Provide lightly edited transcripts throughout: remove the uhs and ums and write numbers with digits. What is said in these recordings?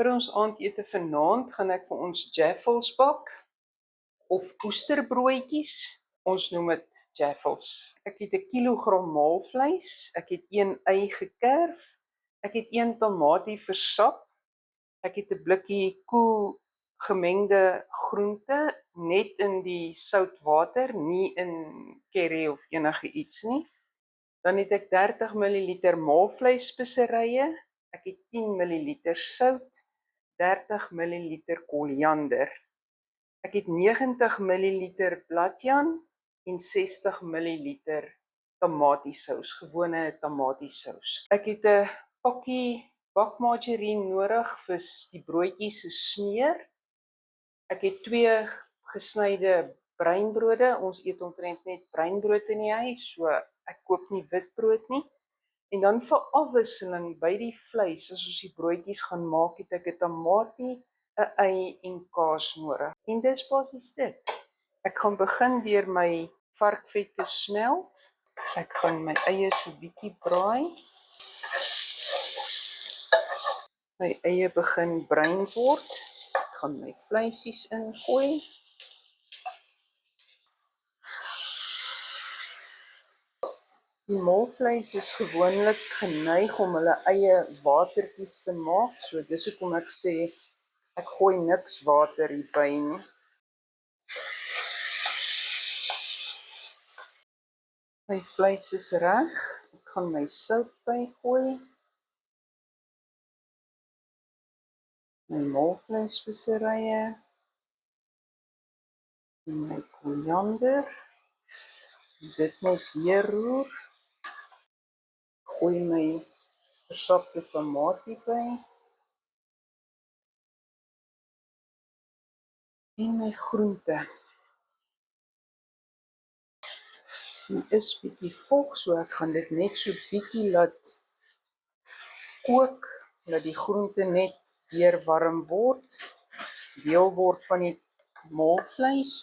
Vir ons aandete vanaand gaan ek vir ons jaffles bak of oesterbroodjies. Ons noem dit jaffles. Ek het 'n kilogram maalvleis, ek het 1 ei gekerf, ek het 1 tamatie versap, ek het 'n blikkie koel gemengde groente net in die soutwater, nie in curry of enige iets nie. Dan het ek 30 ml maalvleisspeserye, ek het 10 ml sout, 30 ml koriander. Ek het 90 ml bladjan en 60 ml tamatiesous, gewone tamatiesous. Ek het 'n pakkie bakmargarine nodig vir die broodjies se smeer. Ek het 2 gesnyde breinbrode. Ons eet omtrent net breinbrood in die huis, so ek koop nie witbrood nie. En dan vir afwisseling by die vleis, as ons die broodjies gaan maak, het ek 'n tamatie, 'n ei en kaas nodig. En dis basies dit. Ek gaan begin deur my varkvet te smelt. Ek gaan my eie so bietjie braai. My eie begin bruin word. Ek gaan my vleisies ingooi. Die maalvleis is gewoonlik geneig om hulle eie watertjies te maak, so dis hoekom ek sê ek gooi niks water hierby nie. My vleis is reg. Ek gaan my sout bygooi. My maalvleisspeserye. En my koriander. Dit net deurroer. Gooi my versapte tamatie by. En my groente. Dit is bietjie vog, so ek gaan dit net so bietjie laat kook, dat die groente net weer warm word, deel word van die maalvleis,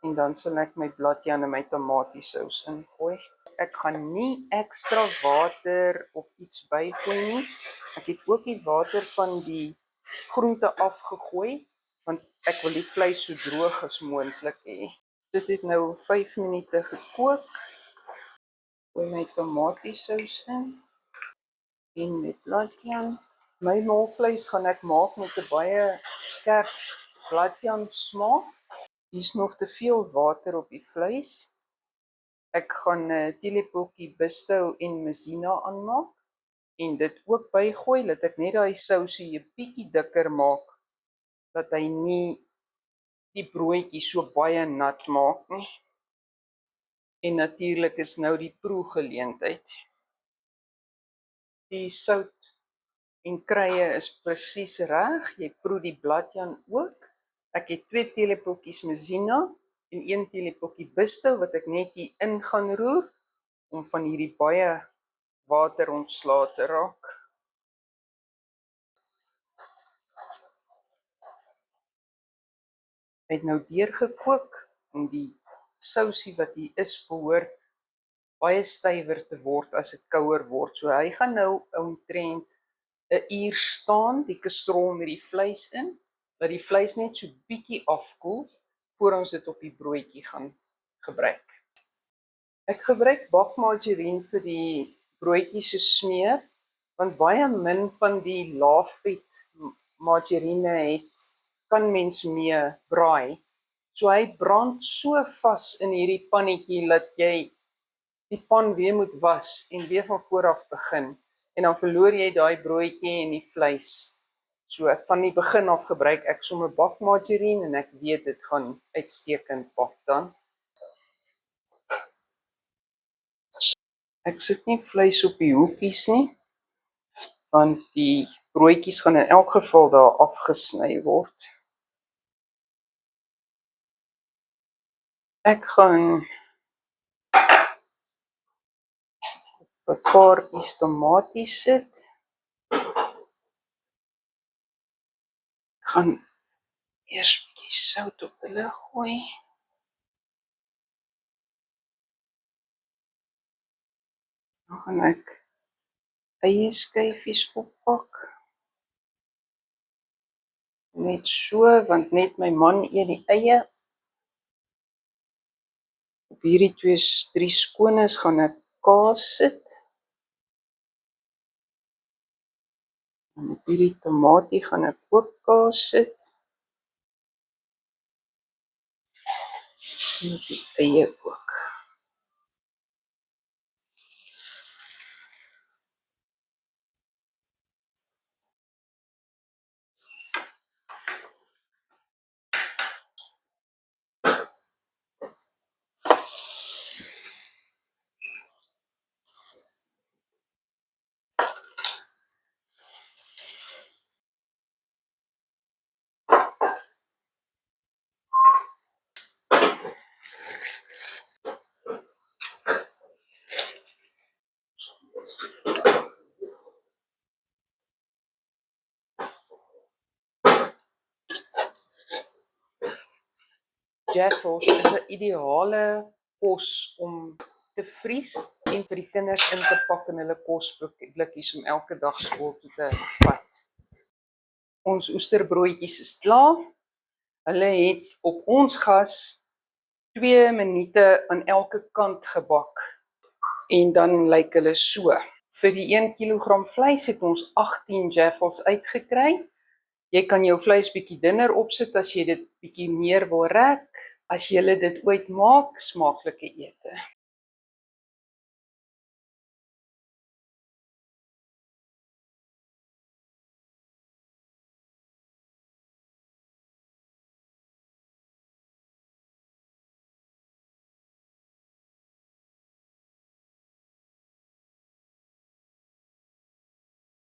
en dan sal ek my bladjan en my tamatiesous ingooi. Ek gaan nie ekstra water of iets bygooi nie. Ek het ook die water van die groente afgegooi, want ek wil die vleis so droog as moontlik hê. Dit het nou 5 minute gekook. Gooi my tamatiesous in en my bladjan. My maalvleis gaan ek maak met 'n baie skerp bladjan smaak. Hier's nog te veel water op die vleis. Ek gaan 'n teelepeltjie Bisto en Mazina aanmaak en dit ook bygooi, dat ek net daai sousie 'n bietjie dikker maak, dat hy nie die broodjie so baie nat maak nie. En natuurlik is nou die proegeleentheid. Die sout en krye is presies reg. Jy proe die bladjan ook. Ek het 2 teelepeltjies Mazina en 1 teelepeltjie Bisto wat ek net hier in gaan roer om van hierdie baie water ontslae te raak. Hy het nou deurgekook en die sousie wat hier is behoort baie stywer te word as dit kouer word. So hy gaan nou omtrent 'n uur staan, die kastrol met die vleis in, dat die vleis net so bietjie afkoel voor ons dit op die broodjie gaan gebruik. Ek gebruik bakmargarine vir die broodjies se smeer, want baie min van die laagvet margarine kan mens mee braai. So hy brand so vas in hierdie pannetjie dat jy die pan weer moet was en weer van voor af begin. En dan verloor jy daai broodjie en die vleis. So van die begin af gebruik ek sommer bakmargarine en ek weet dit gaan uitstekend bak dan. Ek sit nie vleis op die hoekies nie, want die broodjies gaan in elk geval daar afgesny word. Ek gaan 'n paar pies tomaties sit. Ek gaan eers 'n bietjie sout op hulle gooi. Dan gaan ek eie skyfies oppak. Net so, want net my man eet die eie. Op hierdie 3 skones gaan ek kaas sit. En op hierdie tomatie gaan ek ook kaas sit. En op die eie ook. Jaffles is 'n ideale kos om te vries en vir die kinders in te pak in hulle kosblikkies om elke dag skool toe te vat. Ons oesterbroodjies is klaar. Hulle het op ons gas 2 minute aan elke kant gebak en dan lyk hulle so. Vir die 1 kilogram vleis het ons 18 Jaffles uitgekry. Jy kan jou vleis bietjie dunner opsit as jy dit bietjie meer wil rek. As jy dit ooit maak, smaaklike ete.